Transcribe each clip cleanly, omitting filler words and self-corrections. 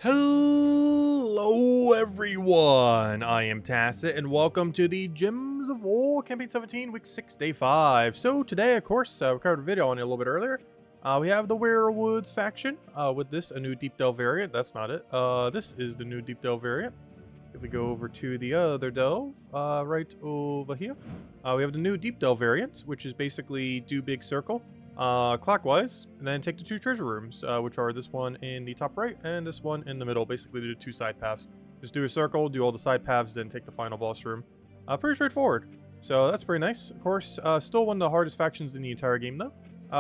Hello everyone, I am Tacit and welcome to the Gems of War Campaign 17 Week 6 Day 5. So today, of course, we covered a video on it a little bit earlier. We have the Werewoods faction with this, a new Deep Delve variant. That's not it. This is the new Deep Delve variant. If we go over to the other Delve, right over here, we have the new Deep Delve variant, which is basically do big circle. Clockwise, and then take the two treasure rooms, which are this one in the top right and this one in the middle. Basically, do two side paths. Just do a circle, do all the side paths, then take the final boss room. Pretty straightforward. So that's pretty nice. Of course, still one of the hardest factions in the entire game, though.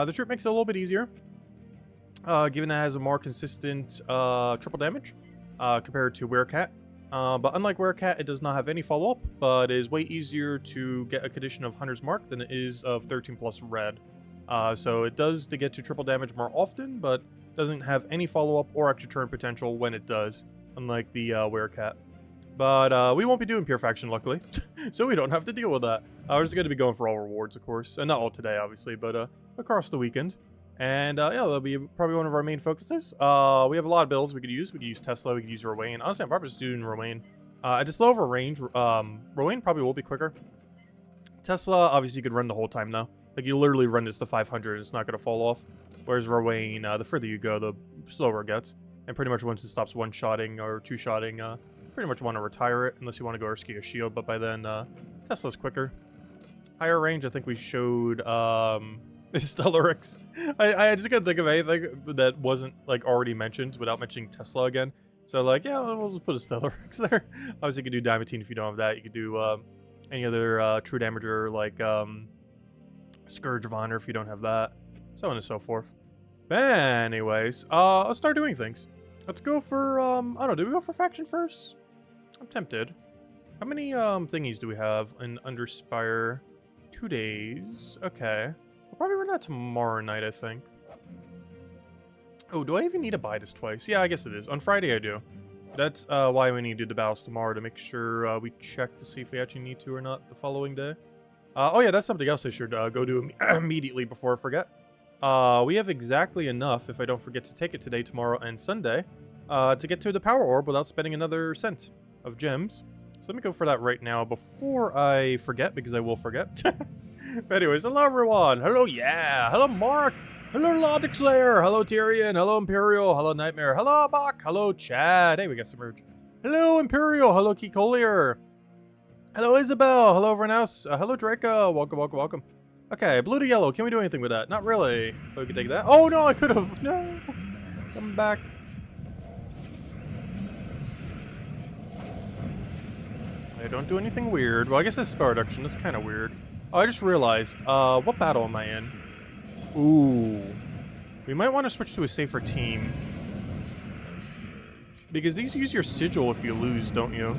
The troop makes it a little bit easier, given that it has a more consistent triple damage compared to Werecat. But unlike Werecat, it does not have any follow-up, but is way easier to get a condition of Hunter's Mark than it is of 13 plus red. So it does to get to triple damage more often, but doesn't have any follow-up or extra turn potential when it does, unlike the Werecat. But we won't be doing Pure Faction, luckily, so we don't have to deal with that. We're just going to be going for all rewards, of course. And not all today, obviously, but across the weekend. And yeah, that'll be probably one of our main focuses. We have a lot of builds we could use. We could use Tesla, we could use Rowan. Honestly, I'm probably just doing Rowan. At this low of a range, Rowan probably will be quicker. Tesla, obviously, you could run the whole time, though. Like, you literally run this to 500, it's not going to fall off. Whereas Rowan, the further you go, the slower it gets. And pretty much once it stops one-shotting or two-shotting, pretty much want to retire it, unless you want to go risky a shield. But by then, Tesla's quicker. Higher range, I think we showed, Stellarix. I just couldn't think of anything that wasn't, like, already mentioned without mentioning Tesla again. So, like, yeah, we'll just put a Stellarix there. Obviously, you could do Diamantine if you don't have that. You could do, any other, true damager, like, Scourge of Honor if you don't have that, so on and so forth. But anyways, let's start doing things. Let's go for, I don't know, do we go for faction first? I'm tempted. How many, thingies do we have in Underspire? 2 days. Okay. We'll probably run that tomorrow night, I think. Oh, do I even need to buy this twice? Yeah, I guess it is. On Friday, I do. That's, why we need to do the battles tomorrow, to make sure, we check to see if we actually need to or not the following day. Oh yeah, that's something else I should go do immediately before I forget. We have exactly enough, if I don't forget to take it today, tomorrow, and Sunday, to get to the Power Orb without spending another cent of gems. So let me go for that right now before I forget, because I will forget. But anyways, hello everyone. Hello, yeah. Hello, Mark. Hello, Logic Slayer. Hello, Tyrion. Hello, Imperial. Hello, Nightmare. Hello, Bach. Hello, Chad. Hey, we got some merge. Hello, Imperial. Hello, Key Collier. Hello, Isabel. Hello, everyone else. Hello, Draco. Welcome, welcome, welcome. Okay, blue to yellow. Can we do anything with that? Not really. So we can take that. Oh, no, I could have. No. Come back. I don't do anything weird. Well, I guess that's spell reduction. That's kind of weird. Oh, I just realized. What battle am I in? Ooh. We might want to switch to a safer team. Because these use your sigil if you lose, don't you?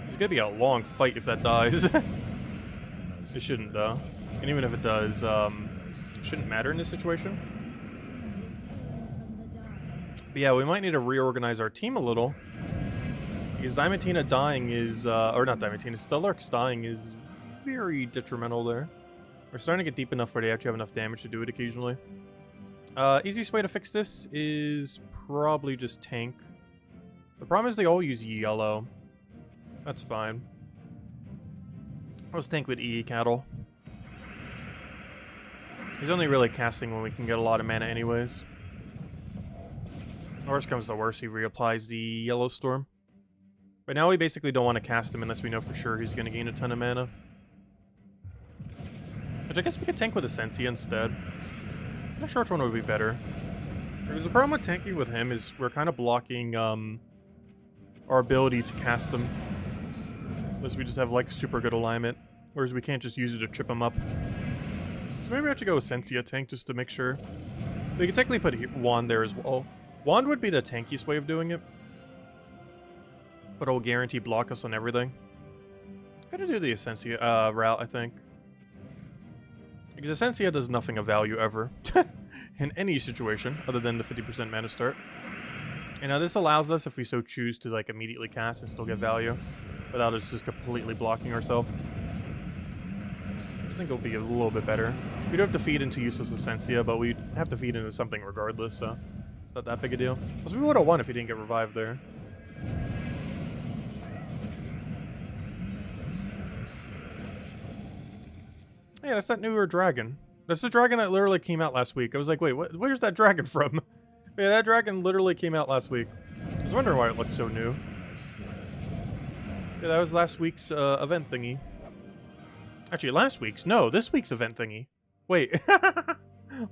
It's gonna be a long fight if that dies. It shouldn't, though. And even if it does, it shouldn't matter in this situation. But yeah, we might need to reorganize our team a little. Because Diamantina dying is, or not Diamantina, Stellarix dying is very detrimental there. We're starting to get deep enough where they actually have enough damage to do it occasionally. Easiest way to fix this is probably just tank. The problem is they all use yellow. That's fine. Let's tank with EE Cattle. He's only really casting when we can get a lot of mana anyways. Worst comes to worst, he reapplies the Yellow Storm. But now we basically don't want to cast him unless we know for sure he's going to gain a ton of mana. Which I guess we could tank with Essentia instead. I'm not sure which one would be better. Because the problem with tanking with him is we're kind of blocking our ability to cast them. Unless we just have like super good alignment. Whereas we can't just use it to trip him up. So maybe I have to go with Sensia tank just to make sure. We could technically put Wand there as well. Wand would be the tankiest way of doing it. But it'll guarantee block us on everything. I'm gonna do the Essentia route, I think. Because Essentia does nothing of value ever. In any situation, other than the 50% mana start. And now this allows us, if we so choose, to like immediately cast and still get value. Without us just completely blocking ourselves. I think it'll be a little bit better. We don't have to feed into useless Essentia, but we have to feed into something regardless, so it's not that big a deal. Because we would have won if he didn't get revived there. Yeah, that's that newer dragon. That's the dragon that literally came out last week. I was like, wait, where's that dragon from? Yeah, that dragon literally came out last week. I was wondering why it looked so new. Yeah, that was last week's event thingy. Actually, last week's? No, this week's event thingy. Wait.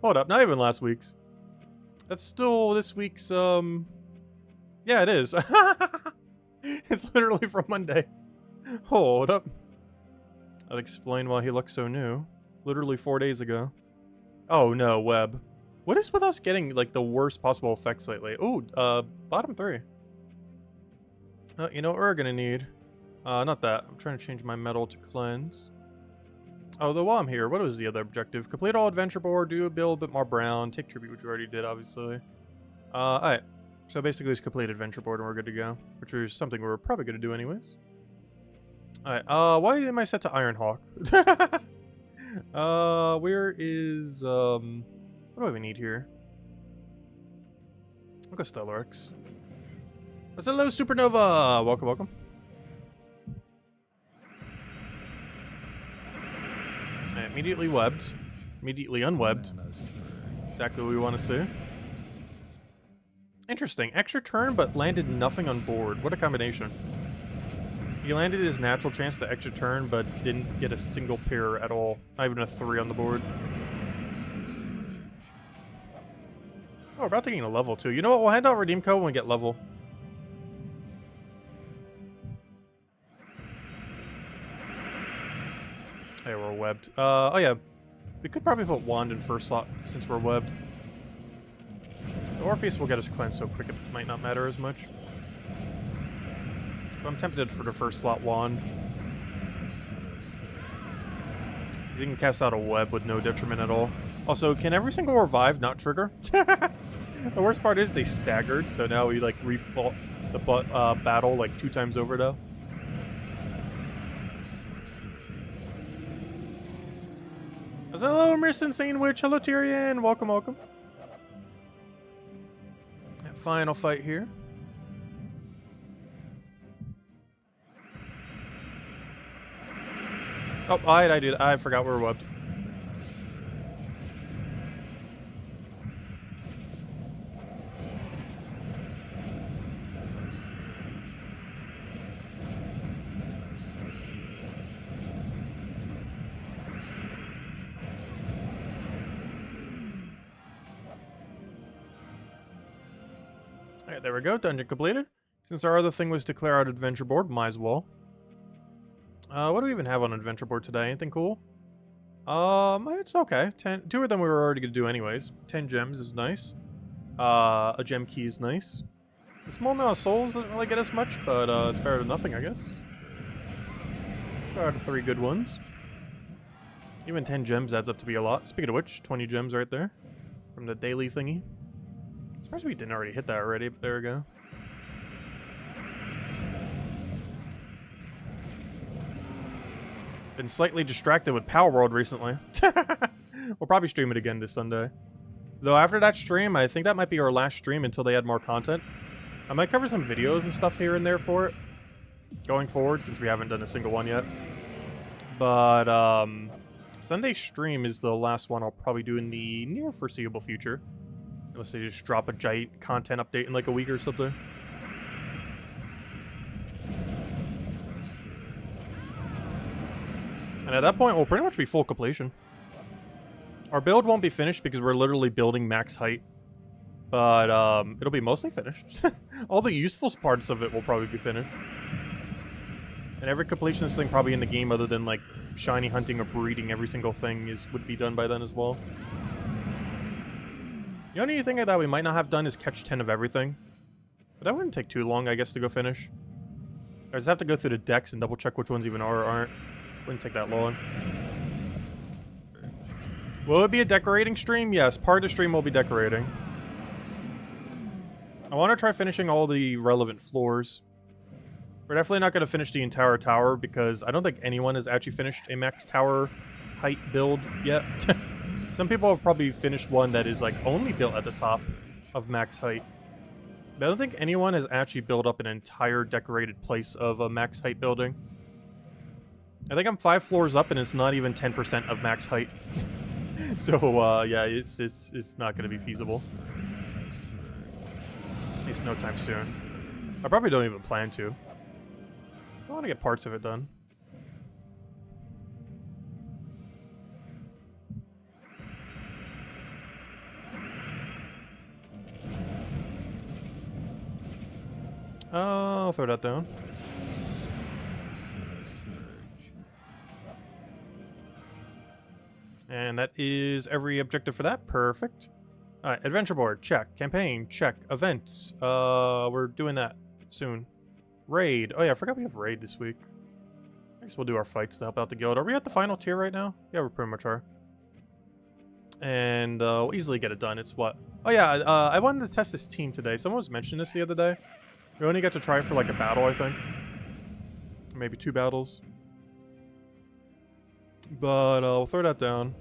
Hold up, not even last week's. That's still this week's, Yeah, it is. It's literally from Monday. Hold up. That'd explain why he looks so new. Literally 4 days ago. Oh no, web. What is with us getting, like, the worst possible effects lately? Ooh, bottom 3. You know what we're gonna need? Not that. I'm trying to change my metal to cleanse. Oh, while I'm here, what was the other objective? Complete all adventure board, do a build a bit more brown, take tribute, which we already did, obviously. Alright. So basically it's complete adventure board and we're good to go. Which is something we're probably gonna do anyways. Alright, why am I set to Ironhawk? Where is, what do we need here? I'll go Stellarex. Hello, Supernova! Welcome, welcome. Immediately webbed. Immediately unwebbed. Exactly what we want to see. Interesting. Extra turn, but landed nothing on board. What a combination. He landed his natural chance to extra turn, but didn't get a single pair at all. Not even a 3 on the board. Oh, we're about to gain a level, too. You know what? We'll hand out Redeem Code when we get level. Hey, we're webbed. Oh yeah. We could probably put Wand in first slot since we're webbed. The Orpheus will get us cleansed so quick it might not matter as much. But I'm tempted for the first slot Wand. You can cast out a web with no detriment at all. Also, can every single revive not trigger? The worst part is they staggered, so now we like refought the battle like 2 times over though. Hello, Miss Insane Witch. Hello, Tyrion. Welcome, welcome. That final fight here. Oh, I forgot we were webbed. Alright, there we go. Dungeon completed. Since our other thing was to clear out adventure board, might as well. What do we even have on adventure board today? Anything cool? It's okay. 2 of them we were already going to do anyways. 10 gems is nice. A gem key is nice. The small amount of souls doesn't really get us much, but it's better than nothing, I guess. Out of 3 good ones. Even 10 gems adds up to be a lot. Speaking of which, 20 gems right there. From the daily thingy. I'm surprised we didn't already hit that already, but there we go. Been slightly distracted with Power World recently. We'll probably stream it again this Sunday. Though after that stream, I think that might be our last stream until they add more content. I might cover some videos and stuff here and there for it. Going forward, since we haven't done a single one yet. But, Sunday stream is the last one I'll probably do in the near foreseeable future. Unless they just drop a giant content update in like a week or something. And at that point, we'll pretty much be full completion. Our build won't be finished because we're literally building max height. But, it'll be mostly finished. All the useful parts of it will probably be finished. And every completionist thing probably in the game other than, like, shiny hunting or breeding every single thing would be done by then as well. The only thing that we might not have done is catch 10 of everything. But that wouldn't take too long, I guess, to go finish. I just have to go through the decks and double check which ones even are or aren't. Wouldn't take that long. Will it be a decorating stream? Yes, part of the stream will be decorating. I want to try finishing all the relevant floors. We're definitely not going to finish the entire tower because I don't think anyone has actually finished a max tower height build yet. Some people have probably finished one that is like only built at the top of max height. But I don't think anyone has actually built up an entire decorated place of a max height building. I think I'm 5 floors up and it's not even 10% of max height. So yeah, it's not going to be feasible. At least no time soon. I probably don't even plan to. I want to get parts of it done. I'll throw that down. And that is every objective for that. Perfect. Alright, adventure board, check. Campaign, check. Events, we're doing that soon. Raid. Oh yeah, I forgot we have raid this week. I guess we'll do our fights to help out the guild. Are we at the final tier right now? Yeah, we pretty much are. And we'll easily get it done. It's what? Oh yeah, I wanted to test this team today. Someone was mentioning this the other day. We only got to try for like a battle, I think. Maybe 2 battles. But we'll throw that down.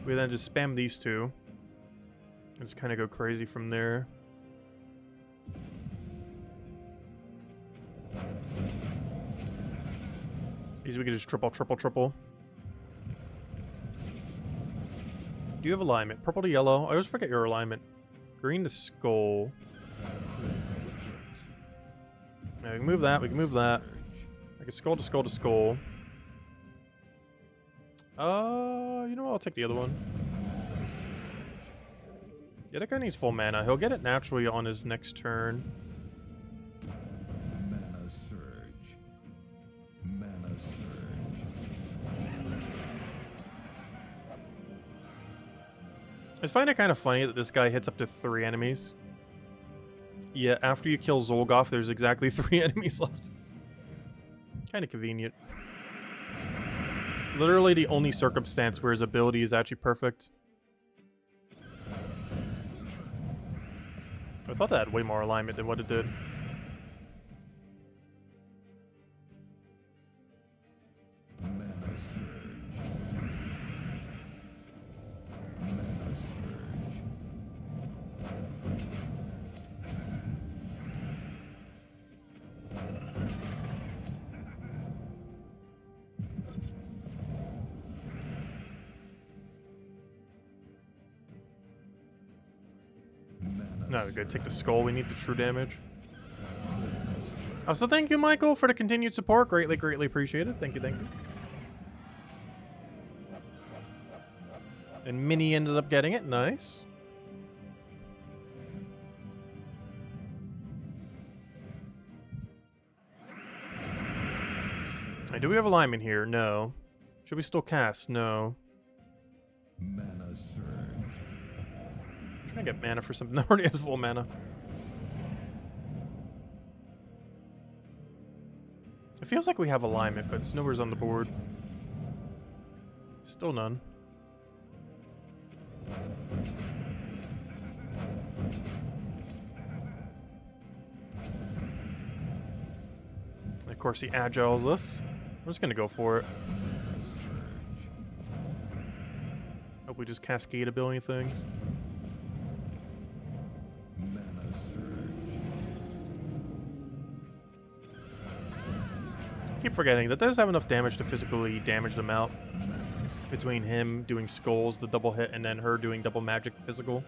We then just spam these 2. Just kind of go crazy from there. These we can just triple. Do you have alignment? Purple to yellow. I always forget your alignment. Green to skull. Yeah, we can move that. We can move that. Like a skull to skull to skull. You know what? I'll take the other one. Yeah, that guy needs full mana. He'll get it naturally on his next turn. Mana surge. Mana surge. I just find it kind of funny that this guy hits up to 3 enemies. Yeah, after you kill Zolgoth, there's exactly 3 enemies left. Kind of convenient. Literally the only circumstance where his ability is actually perfect. I thought that had way more alignment than what it did. Mana surge. Mana surge. No, we're good. Take the skull. We need the true damage. So thank you, Michael, for the continued support. Greatly appreciated. Thank you. And Minnie ended up getting it. Nice. Right, do we have alignment here? No. Should we still cast? No. Mana surge. I get mana for something that already has full mana. It feels like we have alignment, but it's nowhere's on the board. Still none. And of course, he agiles us. I'm just gonna go for it. Hope we just cascade a billion things. Keep forgetting that does have enough damage to physically damage them out. Between him doing skulls, the double hit, and then her doing double magic physical.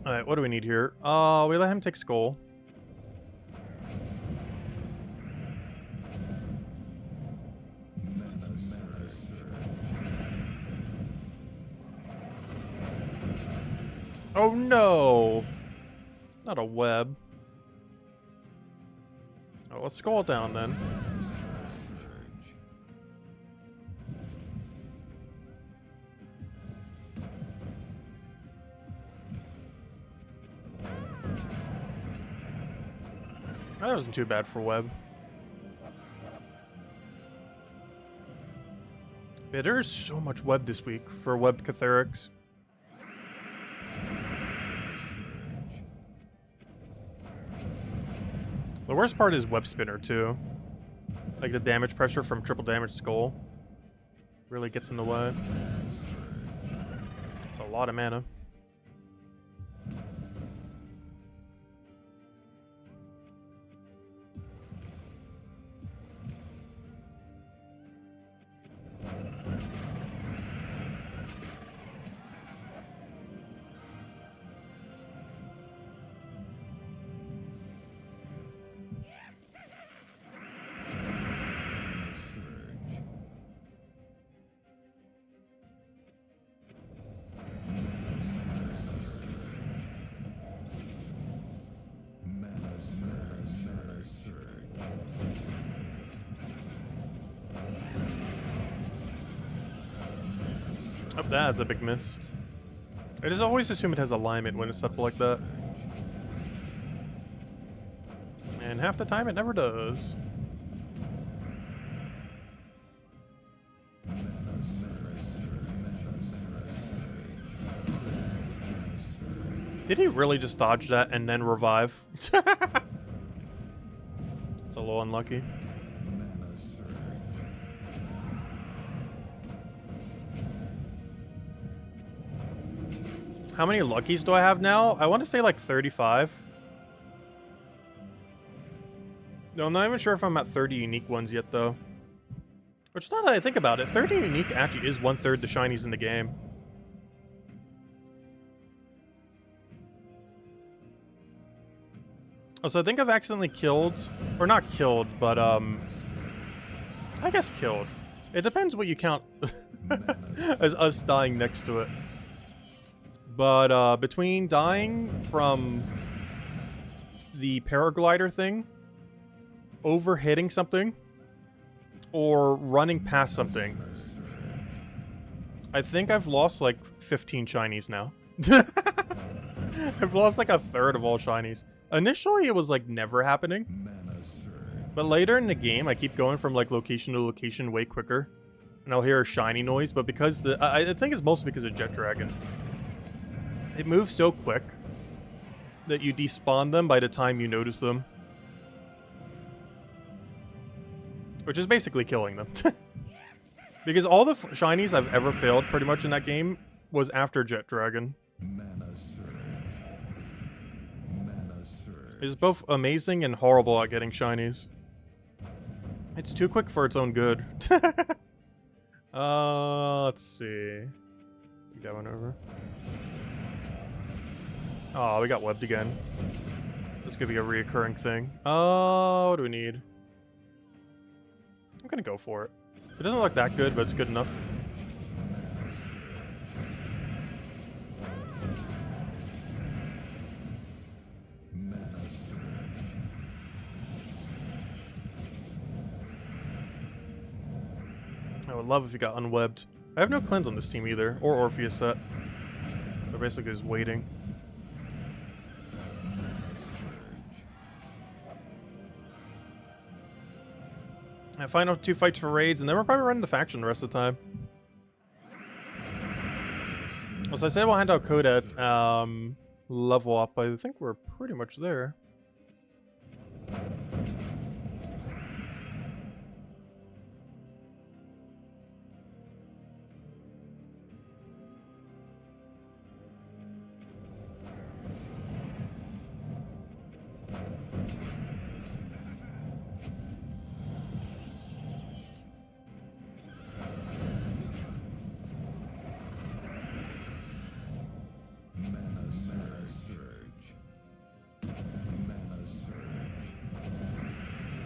Alright, what do we need here? We let him take skull. Oh no! Not a web. Oh, let's scroll it down then. That wasn't too bad for web. Yeah, there's so much web this week for web Catherics. The worst part is Web Spinner, too. Like, the damage pressure from triple damage skull really gets in the way. It's a lot of mana. Oh, that's a big miss. I just always assume it has alignment when it's up like that. And half the time it never does. Did he really just dodge that and then revive? It's a little unlucky. How many luckies do I have now? I want to say like 35. No, I'm not even sure if I'm at 30 unique ones yet, though. Which, now that I think about it, 30 unique actually is 1/3 the shinies in the game. Oh, so I think I've accidentally killed, or not killed, but I guess killed. It depends what you count as us dying next to it. But between dying from the paraglider thing, overhitting something, or running past something, I think I've lost like 15 shinies now. I've lost like 1/3 of all shinies. Initially, it was like never happening. But later in the game, I keep going from like location to location way quicker. And I'll hear a shiny noise, but because I think it's mostly because of Jet Dragon. It moves so quick that you despawn them by the time you notice them. Which is basically killing them. Because all the shinies I've ever failed pretty much in that game was after Jet Dragon. It's both amazing and horrible at getting shinies. It's too quick for its own good. Let's see. Take that one over. Oh, we got webbed again. This could be a reoccurring thing. Oh, what do we need? I'm gonna go for it. It doesn't look that good, but it's good enough. I would love if you got unwebbed. I have no cleanse on this team either, or Orpheus set. They're basically just waiting. Final 2 fights for raids, and then we're probably running the faction the rest of the time. As I said, we'll hand out code at level up. I think we're pretty much there.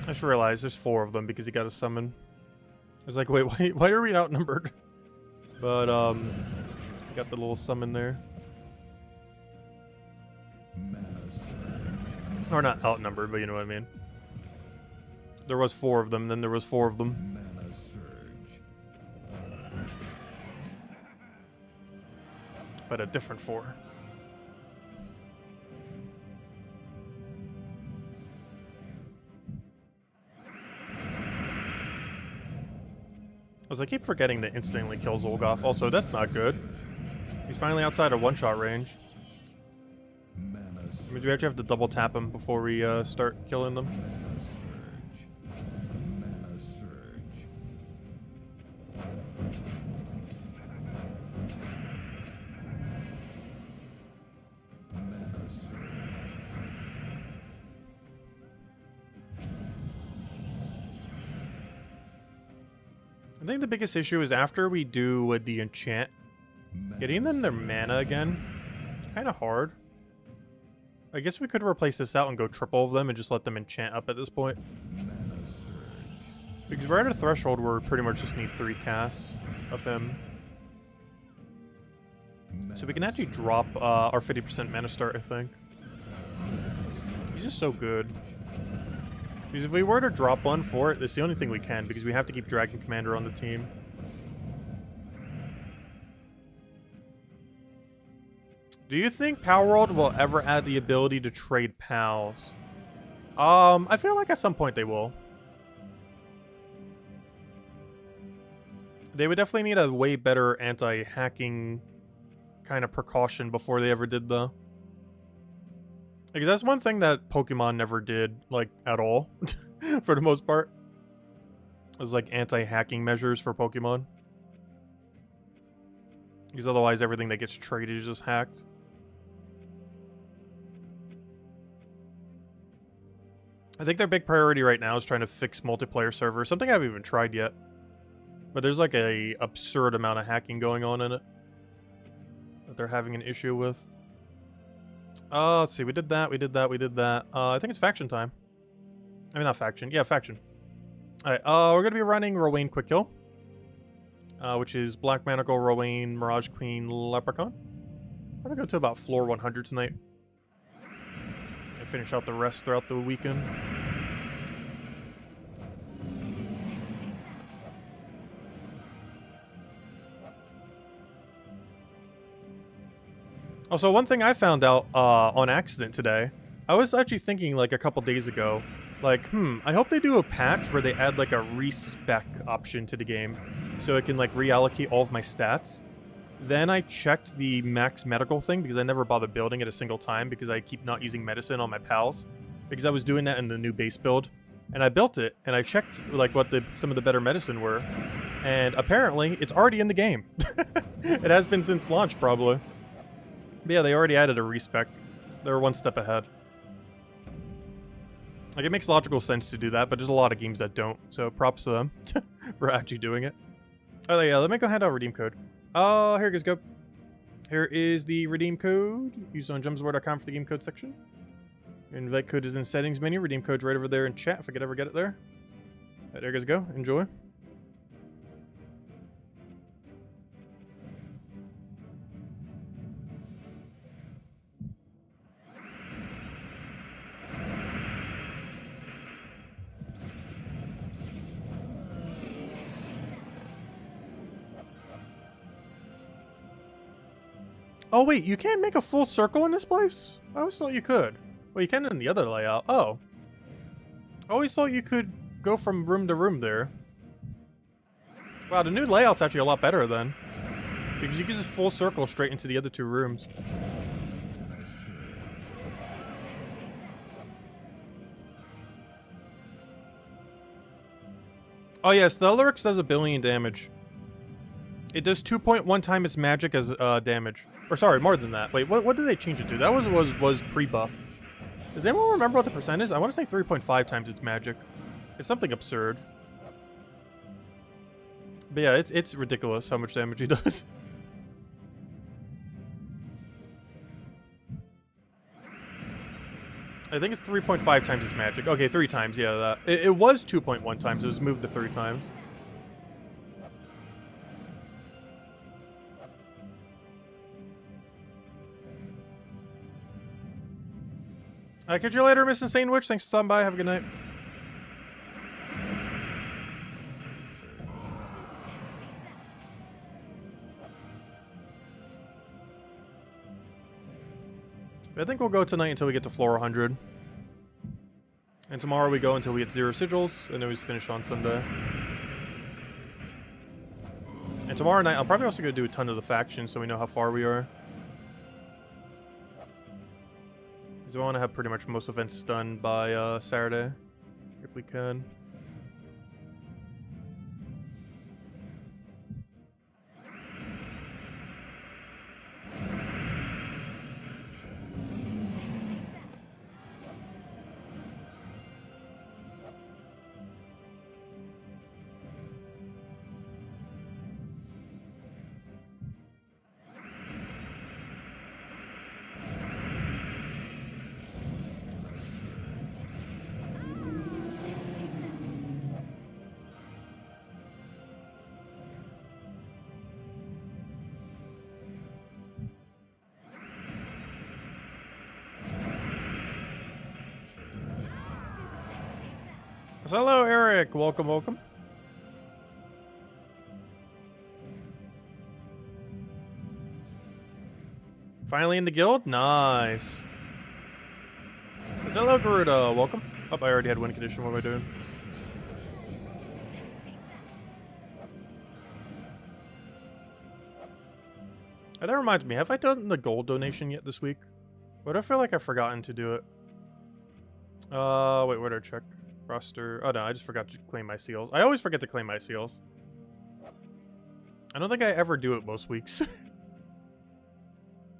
I just realized there's 4 of them because you got to summon. I was like, wait, why are we outnumbered? But, got the little summon there. Or not outnumbered, but you know what I mean. There was 4 of them, then there was 4 of them. But a different 4. I keep forgetting to instantly kill Zolgoth. Also, that's not good. He's finally outside of one-shot range. means we actually have to double tap them before we start killing them. Mana surge. Mana surge. Mana surge. I think the biggest issue is after we do the enchant, getting them their mana again, kind of hard. I guess we could replace this out and go triple of them and just let them enchant up at this point. Mana surge. Because we're at a threshold where we pretty much just need 3 casts of him. So we can actually drop our 50% mana start, I think. He's just so good. Because if we were to drop one for it, it's the only thing we can, because we have to keep Dragon Commander on the team. Do you think Power World will ever add the ability to trade pals? I feel like at some point they will. They would definitely need a way better anti-hacking kind of precaution before they ever did the... Because that's one thing that Pokemon never did, like, at all, for the most part. It was like anti-hacking measures for Pokemon. Because otherwise everything that gets traded is just hacked. I think their big priority right now is trying to fix multiplayer servers, something I haven't even tried yet. But there's like a absurd amount of hacking going on in it that they're having an issue with. Let's see, we did that. I think it's faction time. I mean, not faction. Yeah, faction. Alright, we're gonna be running Rowan Quick Kill. Which is Black Manacle, Rowan, Mirage Queen, Leprechaun. I'm gonna go to about floor 100 tonight. And finish out the rest throughout the weekend. Also, one thing I found out on accident today, I was actually thinking like a couple days ago, like, I hope they do a patch where they add like a respec option to the game so it can like reallocate all of my stats. Then I checked the max medical thing because I never bothered building it a single time because I keep not using medicine on my pals because I was doing that in the new base build. And I built it and I checked like what some of the better medicine were. And apparently it's already in the game. It has been since launch probably. But yeah, they already added a respec. They're one step ahead. Like, it makes logical sense to do that, but there's a lot of games that don't. So props to them for actually doing it. Oh yeah, let me go hand out redeem code. Oh, here it goes. Here is the redeem code. Used on gemswar.com for the game code section. Invite code is in settings menu. Redeem code's right over there in chat if I could ever get it there. Right, there you guys go. Enjoy. Oh wait, you can't make a full circle in this place? I always thought you could. Well, you can in the other layout. Oh. I always thought you could go from room to room there. Wow, the new layout's actually a lot better then. Because you can just full circle straight into the other 2 rooms. Oh yes, the Lyrics does 1 billion damage. It does 2.1 times its magic as damage. Or sorry, more than that. Wait, what did they change it to? That was pre-buff. Does anyone remember what the percent is? I want to say 3.5 times its magic. It's something absurd. But yeah, it's ridiculous how much damage he does. I think it's 3.5 times its magic. Okay, 3 times, yeah. That. It was 2.1 times. It was moved to 3 times. Alright, catch you later, Miss Insane Witch. Thanks for stopping by. Have a good night. I think we'll go tonight until we get to floor 100. And tomorrow we go until we get 0 sigils, and then we finish on Sunday. And tomorrow night, I'm probably also going to do a ton of the factions so we know how far we are. Because we want to have pretty much most events done by Saturday, if we can. So hello, Eric. Welcome, welcome. Finally in the guild? Nice. So hello, Garuda. Welcome. Oh, I already had win condition. What am I doing? Oh, that reminds me. Have I done the gold donation yet this week? But I feel like I've forgotten to do it. Wait, where did I check? Roster. Oh no, I just forgot to claim my seals. I always forget to claim my seals. I don't think I ever do it most weeks.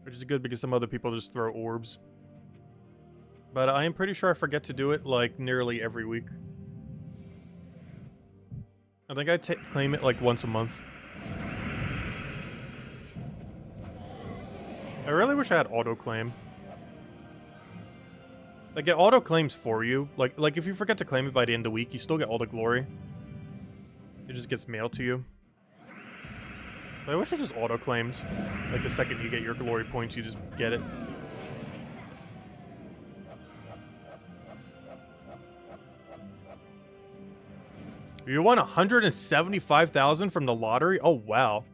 Which is good because some other people just throw orbs. But I am pretty sure I forget to do it like nearly every week. I think I claim it like once a month. I really wish I had auto claim. Like, it auto claims for you. Like if you forget to claim it by the end of the week, you still get all the glory. It just gets mailed to you. But I wish it just auto claims. Like the second you get your glory points, you just get it. You won 175,000 from the lottery? Oh wow.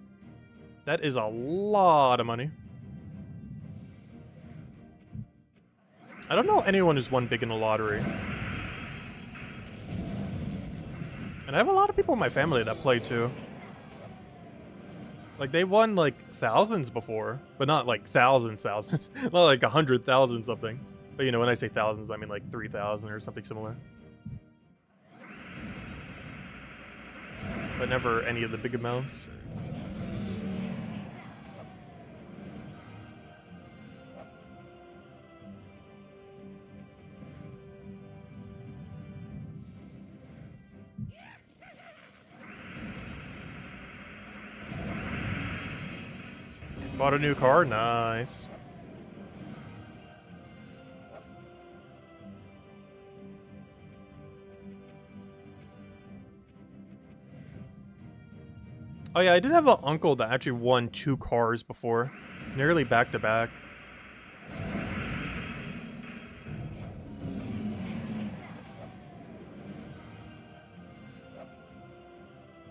That is a lot of money. I don't know anyone who's won big in the lottery. And I have a lot of people in my family that play too. Like, they won like thousands before, but not like thousands. Not like 100,000 something. But you know, when I say thousands, I mean like 3,000 or something similar. But never any of the big amounts. Bought a new car? Nice. Oh yeah, I did have an uncle that actually won 2 cars before. Nearly back to back.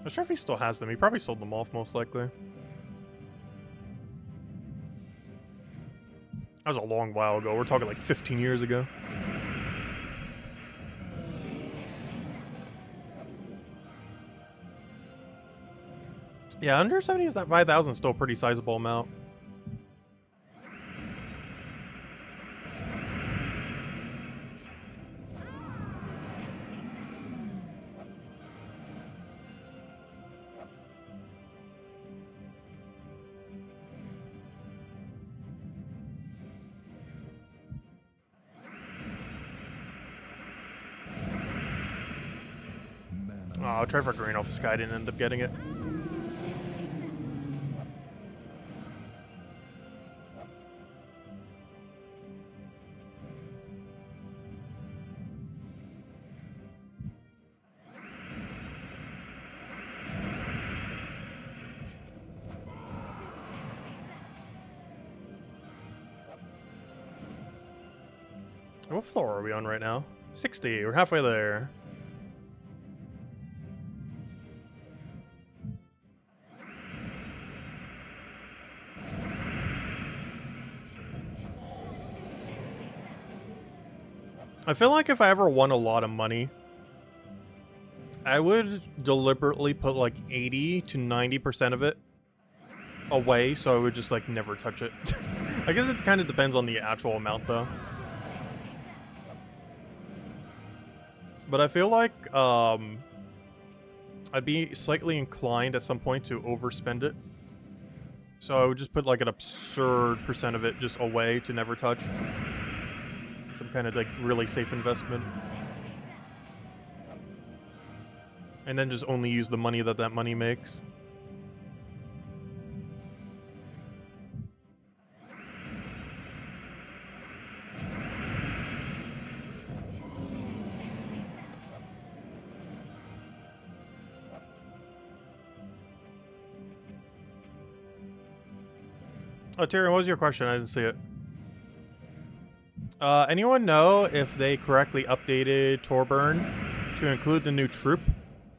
I'm sure if he still has them. He probably sold them off, most likely. That was a long while ago. We're talking like 15 years ago. Yeah, under 70 is that 5,000 is still a pretty sizable amount. Oh, I'll try for green off the sky, didn't end up getting it. What floor are we on right now? 60. We're halfway there. I feel like if I ever won a lot of money, I would deliberately put like 80 to 90% of it away, so I would just like never touch it. I guess it kind of depends on the actual amount though. but I feel like I'd be slightly inclined at some point to overspend it. So I would just put like an absurd percent of it just away to never touch. Some kind of like really safe investment. And then just only use the money that money makes. Oh, Tyrion, what was your question? I didn't see it. Anyone know if they correctly updated Torburn to include the new troop?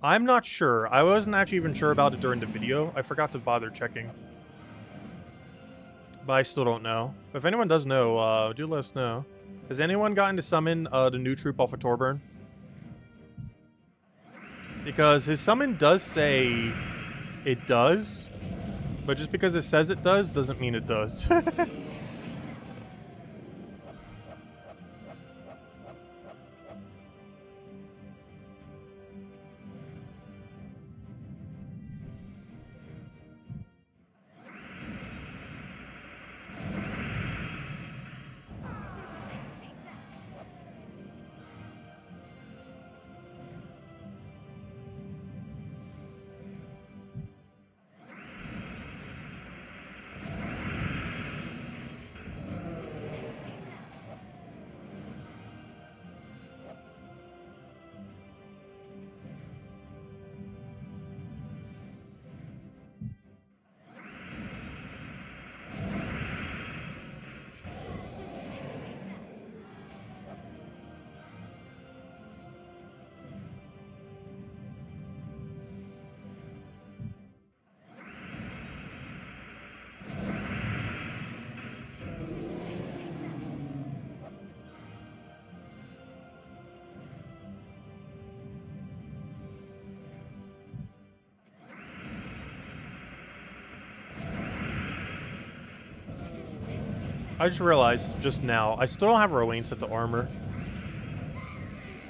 I'm not sure. I wasn't actually even sure about it during the video. I forgot to bother checking. But I still don't know. But if anyone does know, do let us know. Has anyone gotten to summon the new troop off of Torburn? Because his summon does say it does. But just because it says it does, doesn't mean it does. I just realized just now, I still don't have Rowan set to armor.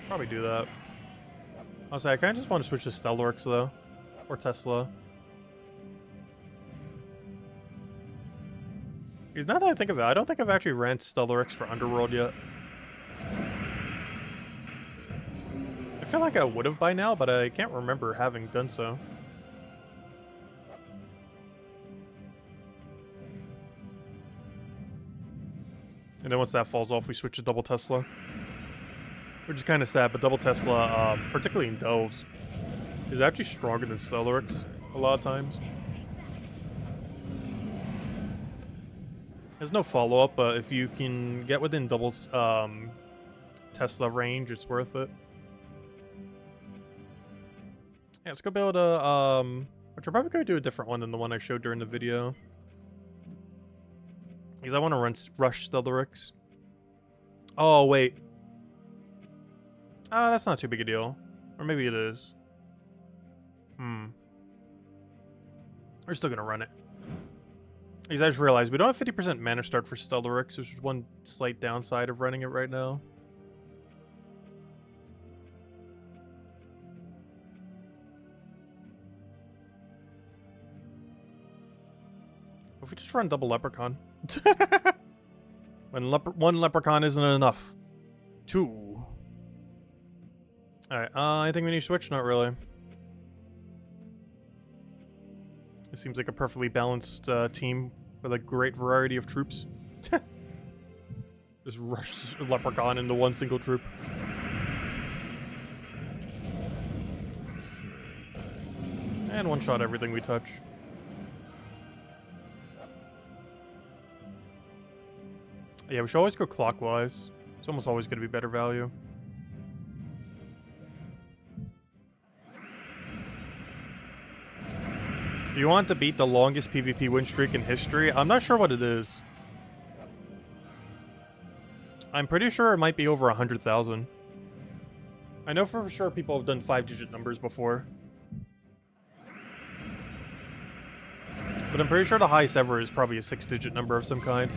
Probably do that. I'll say I kind of just want to switch to Stellaryx though. Or Tesla. Because now that I think of it, I don't think I've actually ran Stellaryx for Underworld yet. I feel like I would have by now, but I can't remember having done so. And then once that falls off, we switch to double Tesla. Which is kind of sad, but double Tesla, particularly in Delves, is actually stronger than Stellaryx a lot of times. There's no follow-up, but if you can get within double Tesla range, it's worth it. Yeah, let's go build a, which I'm probably going to do a different one than the one I showed during the video. Because I want to rush Stellaryx. Oh, wait. That's not too big a deal. Or maybe it is. We're still going to run it. Because I just realized we don't have 50% mana start for Stellaryx, which is one slight downside of running it right now. If we just run double Leprechaun. When one Leprechaun isn't enough. Two. Alright, I think we need to switch? Not really. It seems like a perfectly balanced team with a great variety of troops. Just rush Leprechaun into one single troop. And one-shot everything we touch. Yeah, we should always go clockwise. It's almost always going to be better value. Do you want to beat the longest PvP win streak in history? I'm not sure what it is. I'm pretty sure it might be over 100,000. I know for sure people have done 5-digit numbers before. But I'm pretty sure the highest ever is probably a 6-digit number of some kind.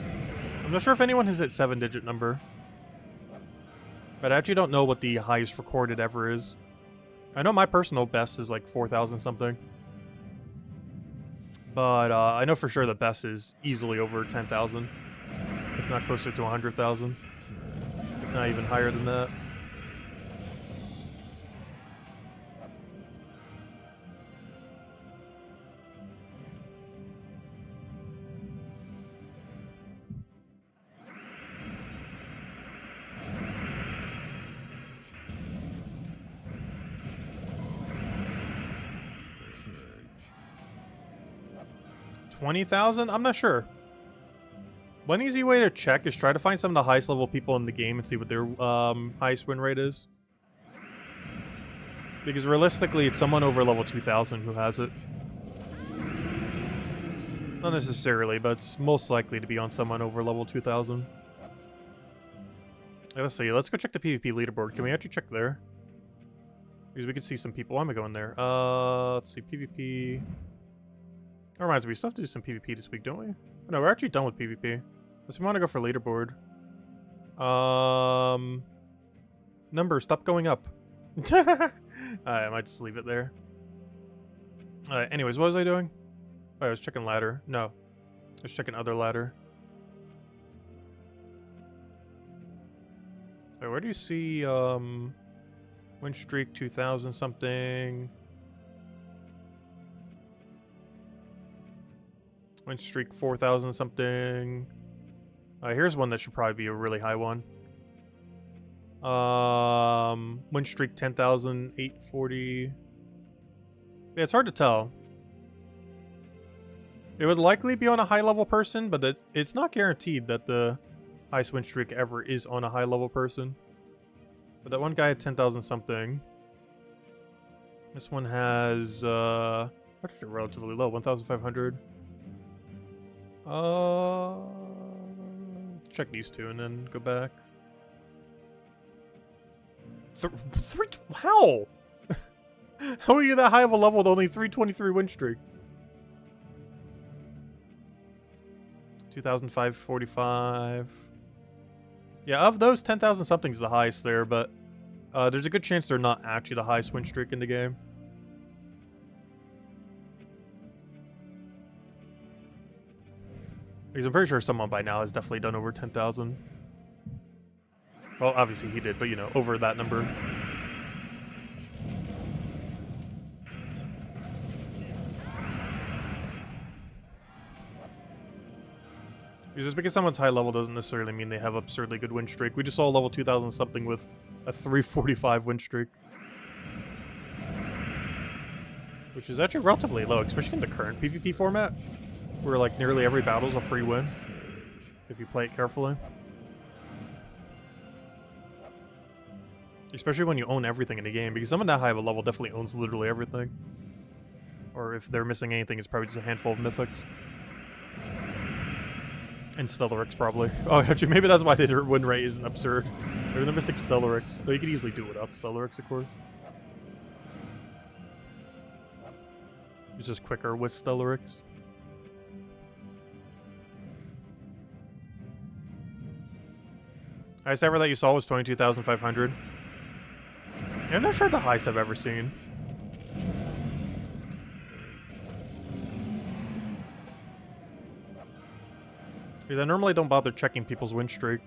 I'm not sure if anyone has hit 7-digit number. But I actually don't know what the highest recorded ever is. I know my personal best is like 4,000 something. But I know for sure the best is easily over 10,000. If not closer to 100,000. If not even higher than that. Surge. 20,000? I'm not sure. One easy way to check is try to find some of the highest level people in the game and see what their highest win rate is. Because realistically, it's someone over level 2,000 who has it. Not necessarily, but it's most likely to be on someone over level 2,000. Let's see. Let's go check the PvP leaderboard. Can we actually check there? Because we can see some people. Why am I going there? Let's see. PvP. That reminds me, we still have to do some PvP this week, don't we? No, we're actually done with PvP. Unless we want to go for leaderboard. Numbers, stop going up. Alright, I might just leave it there. Alright, anyways, what was I doing? Oh, I was checking ladder. No. I was checking other ladder. Alright, where do you see, win streak 2,000 something? Win streak 4,000 something. Here's one that should probably be a really high one. Win streak 10,840. Yeah, it's hard to tell. It would likely be on a high level person, but it's not guaranteed that the highest win streak ever is on a high level person. But that one guy had 10,000 something. This one has actually relatively low, 1,500. Check these two and then go back. How? How are you that high of a level with only 323 win streak? 2,545. Yeah, of those, 10,000 something is the highest there, but there's a good chance they're not actually the highest win streak in the game. Because I'm pretty sure someone by now has definitely done over 10,000. Well, obviously he did, but you know, over that number. Just because someone's high level doesn't necessarily mean they have absurdly good win streak. We just saw level 2,000 something with a 345 win streak. Which is actually relatively low, especially in the current PvP format. Where like nearly every battle's a free win. If you play it carefully. Especially when you own everything in the game, because someone that high of a level definitely owns literally everything. Or if they're missing anything, it's probably just a handful of mythics. And Stellarix, probably. Oh, actually, maybe that's why their win rate isn't absurd. Maybe they're missing Stellarix. Though you could easily do it without Stellarix, of course. It's just quicker with Stellarix. Highest ever that you saw was 22,500. I'm not sure the highest I've ever seen. Because I normally don't bother checking people's win streak.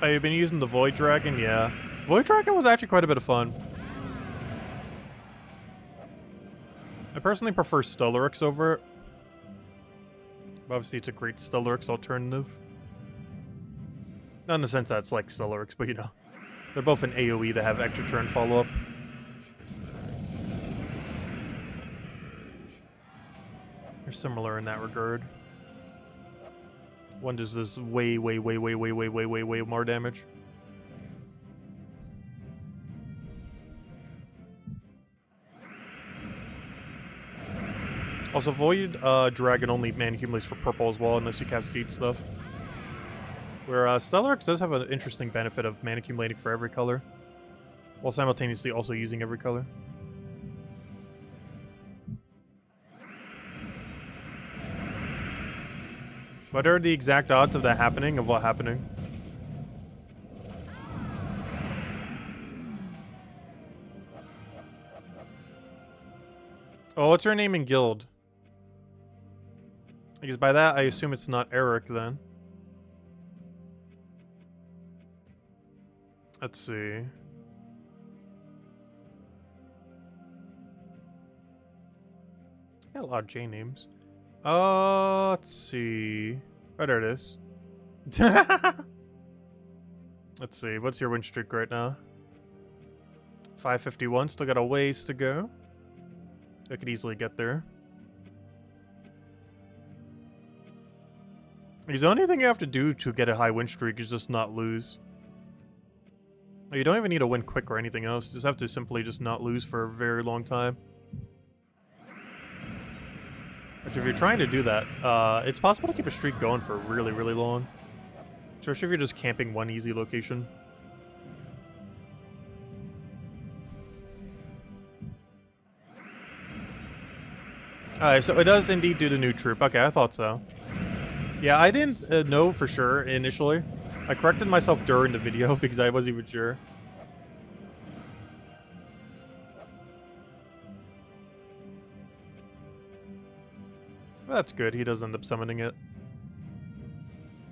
Oh, you've been using the Void Dragon? Yeah. Void Dragon was actually quite a bit of fun. I personally prefer Stellarix over it. Obviously, it's a great Stellarix alternative. Not in the sense that it's like Stellarix, but you know. They're both an AoE that have extra turn follow-up. They're similar in that regard. One does this way more damage. Also, Void Dragon only man accumulates for purple as well, unless you cascade stuff. Where Stellarex does have an interesting benefit of man accumulating for every color, while simultaneously also using every color. What are the exact odds of that happening? Of what happening? Oh, what's her name in guild? Because by that, I assume it's not Eric, then. Let's see. Got a lot of J names. Let's see. Oh, there it is. Let's see. What's your win streak right now? 551. Still got a ways to go. I could easily get there. Because the only thing you have to do to get a high win streak is just not lose. You don't even need to win quick or anything else. You just have to simply just not lose for a very long time. Which if you're trying to do that, it's possible to keep a streak going for really, really long. Especially if you're just camping one easy location. Alright, so it does indeed do the new troop. Okay, I thought so. Yeah, I didn't know for sure initially. I corrected myself during the video because I wasn't even sure. Well, that's good. He does end up summoning it.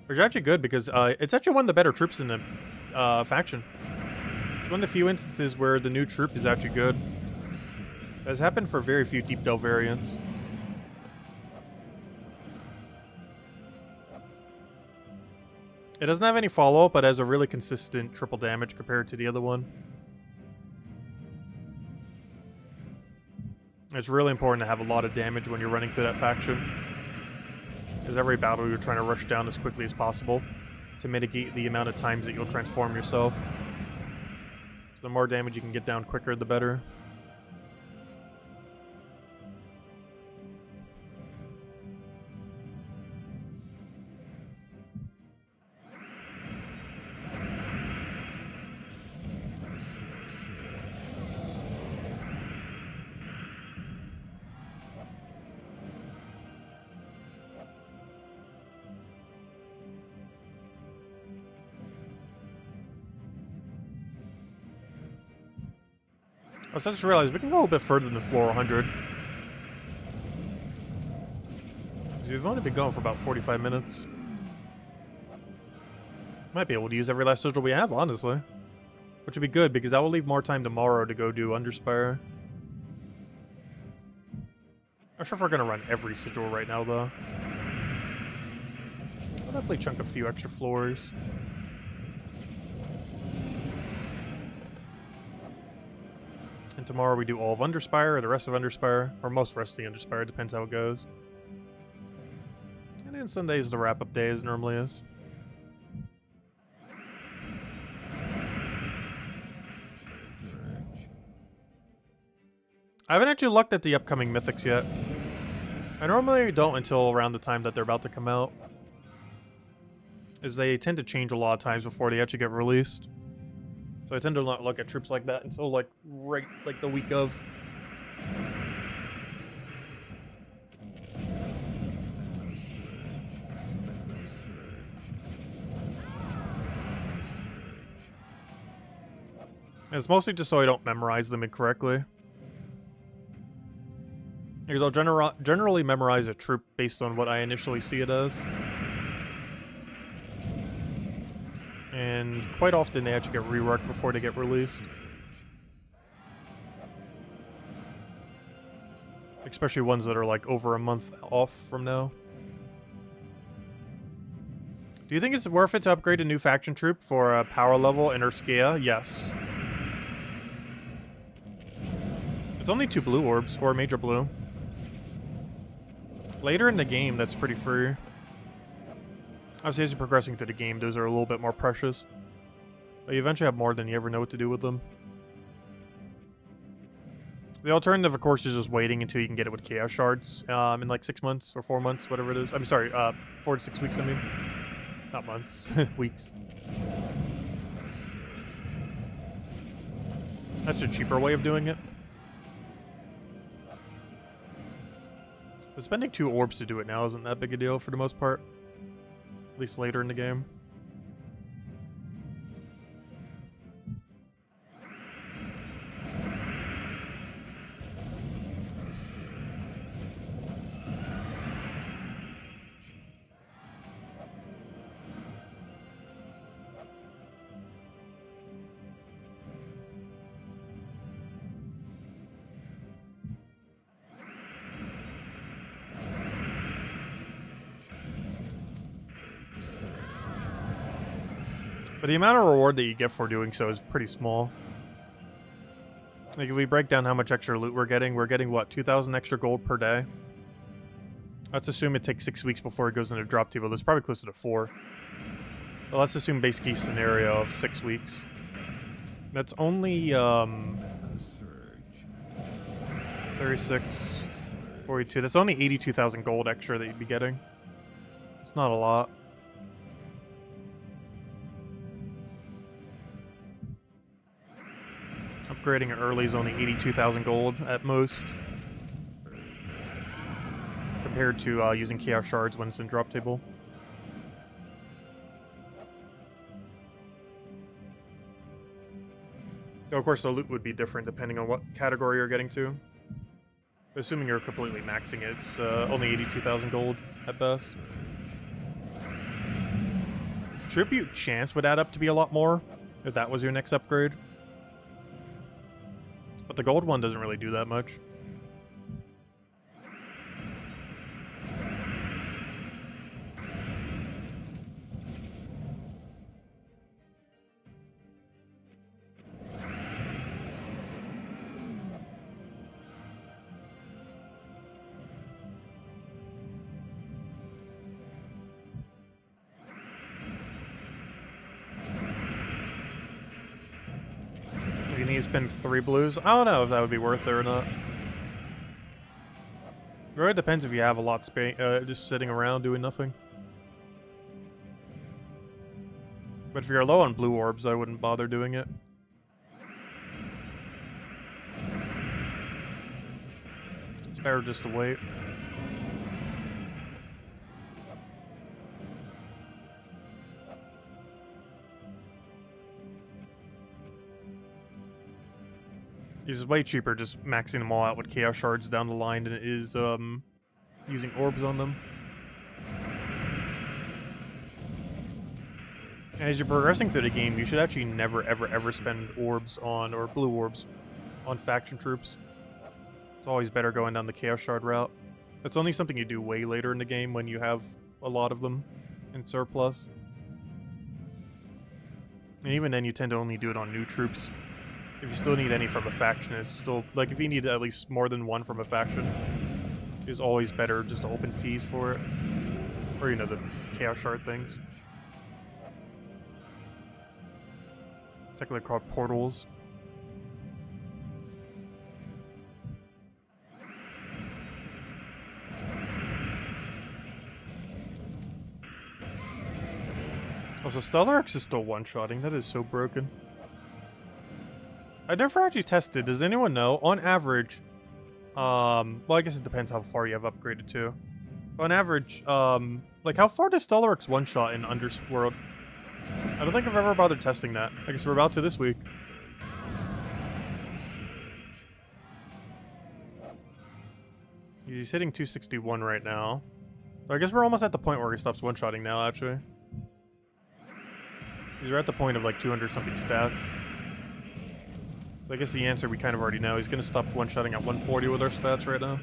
Which is actually good because it's actually one of the better troops in the faction. It's one of the few instances where the new troop is actually good. It has happened for very few deep delve variants. It doesn't have any follow-up, but has a really consistent triple damage compared to the other one. It's really important to have a lot of damage when you're running through that faction. Because every battle you're trying to rush down as quickly as possible to mitigate the amount of times that you'll transform yourself. So the more damage you can get down quicker, the better. Oh, so I just realized we can go a bit further than floor 100. We've only been going for about 45 minutes. Might be able to use every last sigil we have, honestly. Which would be good, because that will leave more time tomorrow to go do Underspire. Not sure if we're going to run every sigil right now, though. I'll definitely chunk a few extra floors. And tomorrow we do all of Underspire, or the rest of Underspire, or most rest of the Underspire, depends how it goes. And then Sunday's the wrap-up day, as it normally is. I haven't actually looked at the upcoming mythics yet. I normally don't until around the time that they're about to come out. As they tend to change a lot of times before they actually get released. So I tend to not look at troops like that until like right like the week of. And it's mostly just so I don't memorize them incorrectly. Because I'll generally memorize a troop based on what I initially see it as. And quite often they actually get reworked before they get released. Especially ones that are like over a month off from now. Do you think it's worth it to upgrade a new faction troop for a power level in Urskia? Yes. It's only 2 blue orbs, or major blue. Later in the game, that's pretty free. Obviously, as you're progressing through the game, those are a little bit more precious. But you eventually have more than you ever know what to do with them. The alternative, of course, is just waiting until you can get it with Chaos Shards in like 6 months or 4 months, whatever it is. I'm sorry, 4 to 6 weeks, I mean. Not months, weeks. That's a cheaper way of doing it. But spending 2 orbs to do it now isn't that big a deal for the most part. At least later in the game. But the amount of reward that you get for doing so is pretty small. Like, if we break down how much extra loot we're getting, what, 2,000 extra gold per day? Let's assume it takes 6 weeks before it goes into drop table. That's probably closer to 4. But let's assume base case scenario of 6 weeks. That's only, 36, 42. That's only 82,000 gold extra that you'd be getting. It's not a lot. Upgrading it early is only 82,000 gold at most. Compared to using Chaos Shards when it's in drop table. Though of course the loot would be different depending on what category you're getting to. Assuming you're completely maxing it, it's only 82,000 gold at best. Tribute chance would add up to be a lot more if that was your next upgrade. But the gold one doesn't really do that much. You need to spend 3 blues. I don't know if that would be worth it or not. It really depends if you have a lot just sitting around doing nothing. But if you're low on blue orbs, I wouldn't bother doing it. It's better just to wait. It's way cheaper just maxing them all out with Chaos Shards down the line than it is using orbs on them. And as you're progressing through the game, you should actually never ever spend orbs on, or blue orbs, on faction troops. It's always better going down the Chaos Shard route. That's only something you do way later in the game when you have a lot of them in surplus. And even then you tend to only do it on new troops. If you still need any from a faction, it's still, like, if you need at least more than one from a faction, it's always better just to open keys for it. Or, you know, the Chaos Shard things. Technically called portals. Also, Stellarex is still one-shotting. That is so broken. I never actually tested. Does anyone know? On average, well, I guess it depends how far you have upgraded to. On average, like, how far does Stellarex one-shot in Underworld? I don't think I've ever bothered testing that. I guess we're about to this week. He's hitting 261 right now. So I guess we're almost at the point where he stops one-shotting now, actually. He's right at the point of, like, 200-something stats. So I guess the answer we kind of already know. He's going to stop one-shotting at 140 with our stats right now.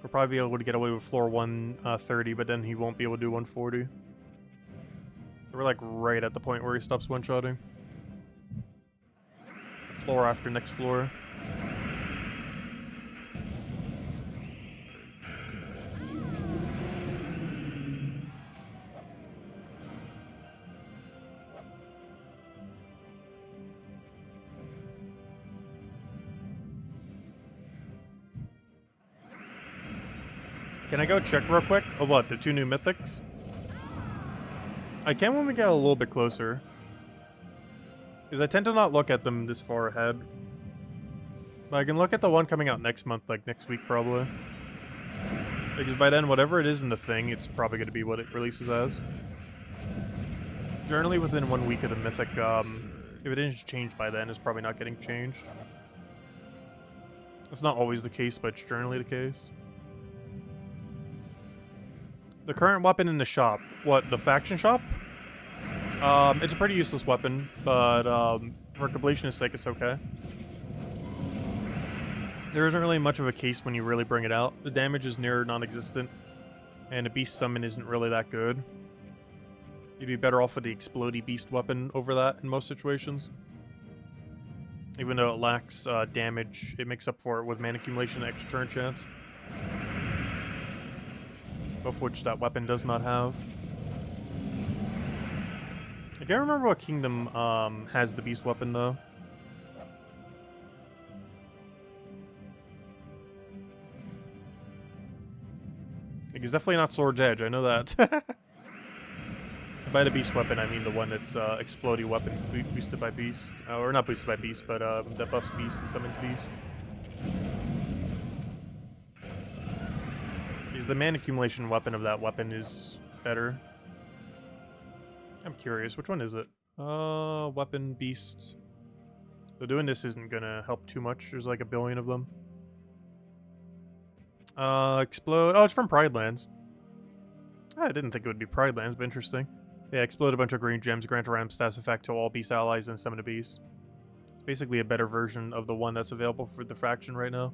We'll probably be able to get away with floor 130, but then he won't be able to do 140. We're like right at the point where he stops one-shotting. Floor after next floor. Can I go check real quick? Oh, what? The 2 new mythics? I can when we get a little bit closer. Because I tend to not look at them this far ahead. But I can look at the one coming out next month, like next week probably. Because by then, whatever it is in the thing, it's probably going to be what it releases as. Generally within 1 week of the mythic, if it isn't changed by then, it's probably not getting changed. It's not always the case, but it's generally the case. The current weapon in the shop. What, the faction shop? It's a pretty useless weapon, but for completionist sake, it's okay. There isn't really much of a case when you really bring it out. The damage is near non-existent, and a beast summon isn't really that good. You'd be better off with the explodey beast weapon over that in most situations. Even though it lacks damage, it makes up for it with mana accumulation and extra turn chance. Both which that weapon does not have. I can't remember what kingdom has the beast weapon though. It's definitely not Sword's Edge, I know that. By the beast weapon, I mean the one that's explodey weapon boosted by beast. Or not boosted by beast, but that buffs beast and summons beast. The mana accumulation weapon of that weapon is better. I'm curious, which one is it? Weapon, beast. So doing this isn't gonna help too much. There's like a billion of them. Explode. Oh, it's from Pride Lands. I didn't think it would be Pride Lands, but interesting. Yeah, explode a bunch of green gems, grant a random status effect to all beast allies, and summon a beast. It's basically a better version of the one that's available for the faction right now.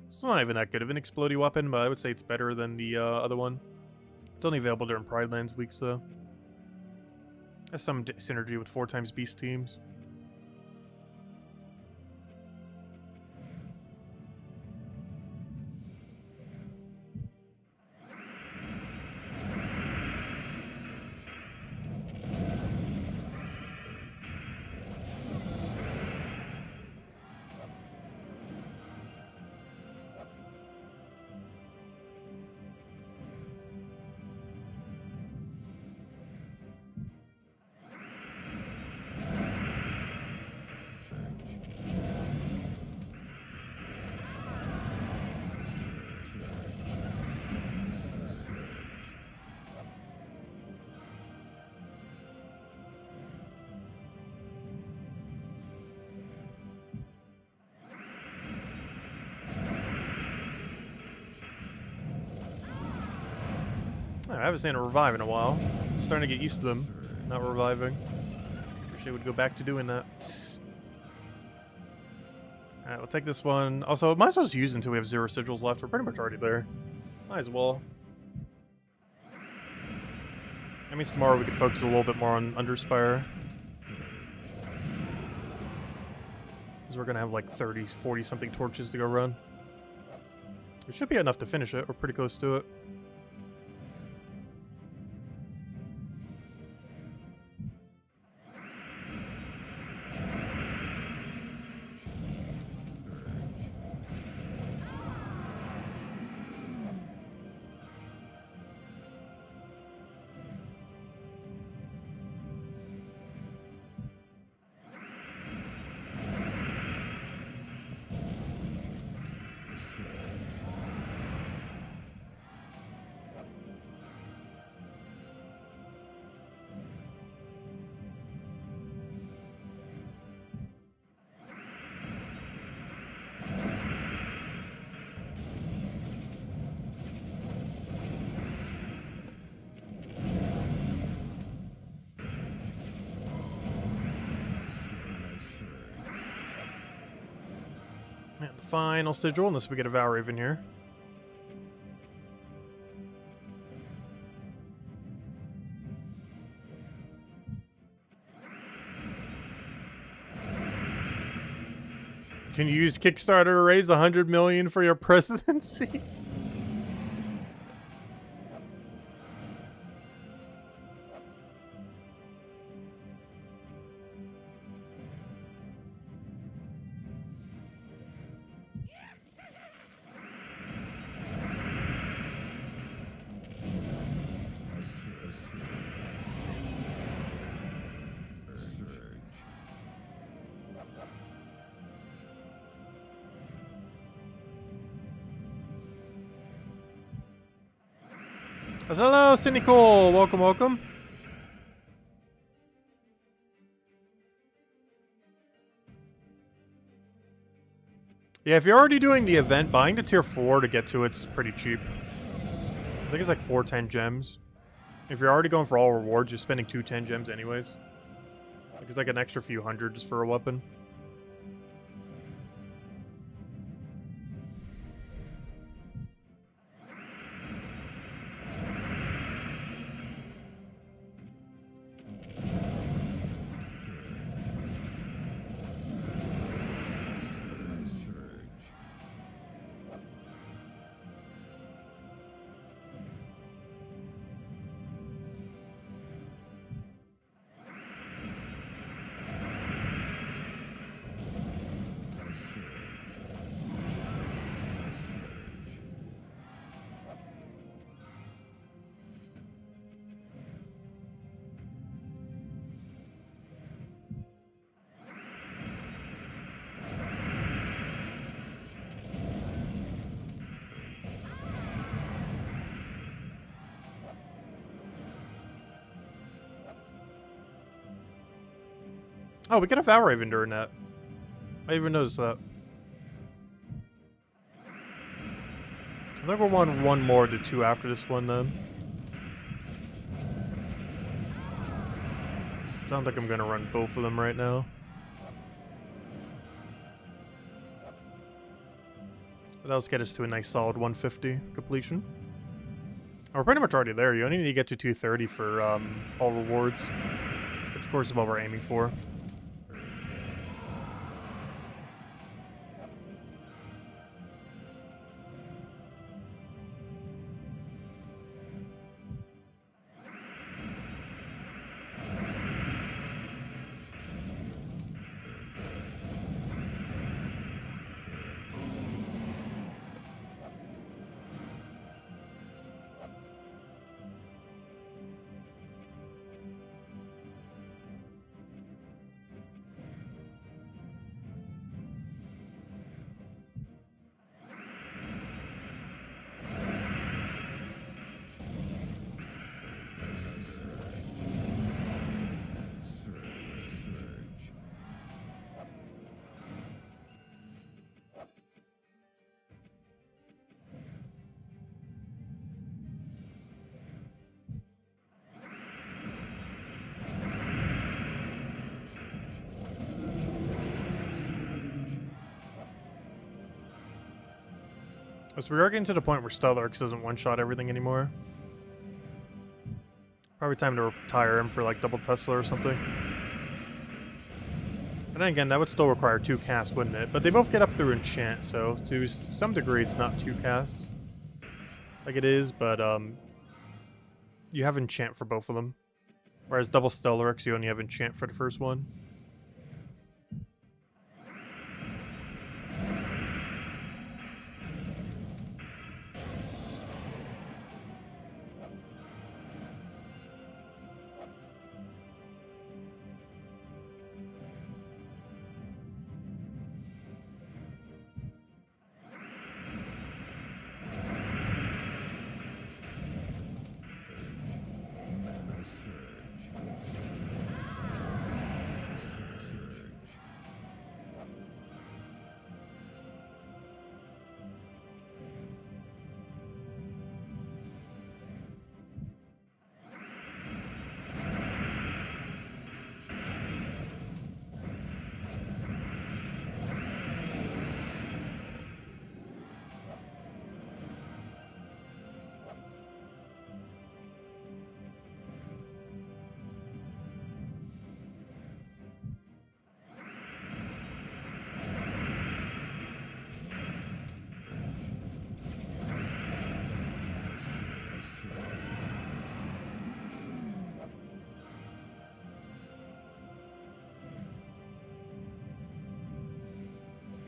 It's not even that good of an explodey weapon, but I would say it's better than the other one. It's only available during Pride Lands weeks, though. Has some synergy with 4 times beast teams. I haven't seen a revive in a while. Starting to get used to them not reviving. Wish they would go back to doing that. Alright, we'll take this one. Also, might as well just use it until we have 0 sigils left. We're pretty much already there. Might as well. That means tomorrow we could focus a little bit more on Underspire. Because we're going to have like 30, 40 something torches to go run. It should be enough to finish it. We're pretty close to it. Final sigil, unless we get a Valraven here. Can you use Kickstarter to raise 100 million for your presidency? Hello, Cynical. Welcome, welcome. Yeah, if you're already doing the event, buying the tier 4 to get to it's pretty cheap. I think it's like 410 gems. If you're already going for all rewards, you're spending 210 gems anyways. Like it's like an extra few hundred just for a weapon. Oh, we get a Valraven during that. I didn't even noticed that. I think we'll want one more to 2 after this one then. Sounds like I'm gonna run both of them right now. That'll just get us to a nice solid 150 completion. Oh, we're pretty much already there. You only need to get to 230 for all rewards. Which of course is what we're aiming for. So we are getting to the point where Stellax doesn't one-shot everything anymore. Probably time to retire him for like double Tesla or something. And then again, that would still require 2 casts, wouldn't it? But they both get up through enchant, so to some degree it's not 2 casts. Like it is, but you have enchant for both of them. Whereas double Stellax, you only have enchant for the first one.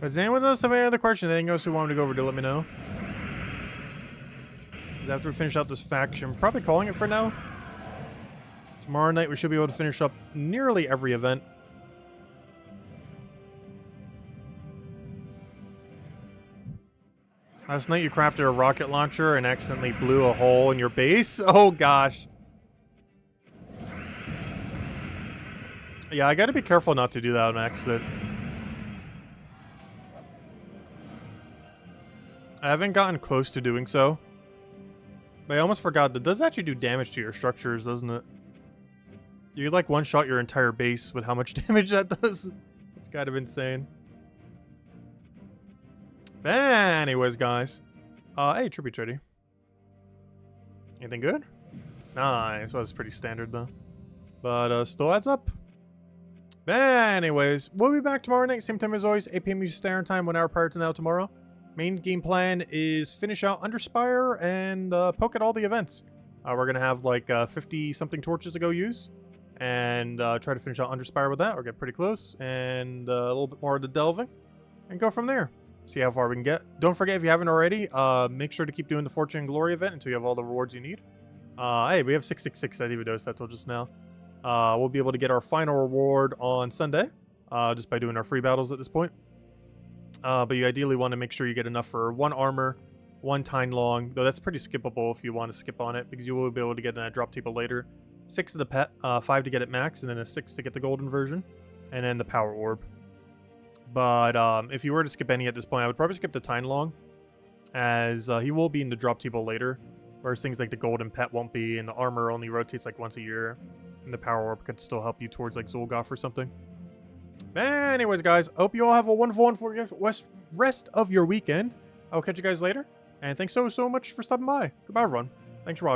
Does anyone else have any other questions? Anything else we wanted to go over to let me know? After we finish out this faction, probably calling it for now. Tomorrow night we should be able to finish up nearly every event. Last night you crafted a rocket launcher and accidentally blew a hole in your base? Oh gosh. Yeah, I gotta be careful not to do that on accident. I haven't gotten close to doing so. But I almost forgot that does actually do damage to your structures, doesn't it? You like one-shot your entire base with how much damage that does. It's kind of insane. But anyways, guys. Hey, tributary. Anything good? Nice. Well, that's pretty standard, though. But, still adds up. But anyways, we'll be back tomorrow night, same time as always, 8 p.m. Standard Time, 1 hour prior to now tomorrow. Main game plan is finish out Underspire and poke at all the events. We're going to have like 50-something torches to go use. And try to finish out Underspire with that, or get pretty close. And a little bit more of the delving. And go from there. See how far we can get. Don't forget, if you haven't already, make sure to keep doing the Fortune and Glory event until you have all the rewards you need. Hey, we have 666. I didn't even notice that till just now. We'll be able to get our final reward on Sunday. Just by doing our free battles at this point. But you ideally want to make sure you get enough for 1 armor, 1 Tine Long, though that's pretty skippable if you want to skip on it, because you will be able to get that drop table later. 6 of the pet, 5 to get it max, and then a 6 to get the golden version, and then the power orb. But if you were to skip any at this point, I would probably skip the Tine Long, as he will be in the drop table later, whereas things like the golden pet won't be, and the armor only rotates like once a year, and the power orb could still help you towards like Zolgoth or something. Anyways, guys, I hope you all have a wonderful rest of your weekend. I'll catch you guys later. And thanks so much for stopping by. Goodbye, everyone. Thanks for watching.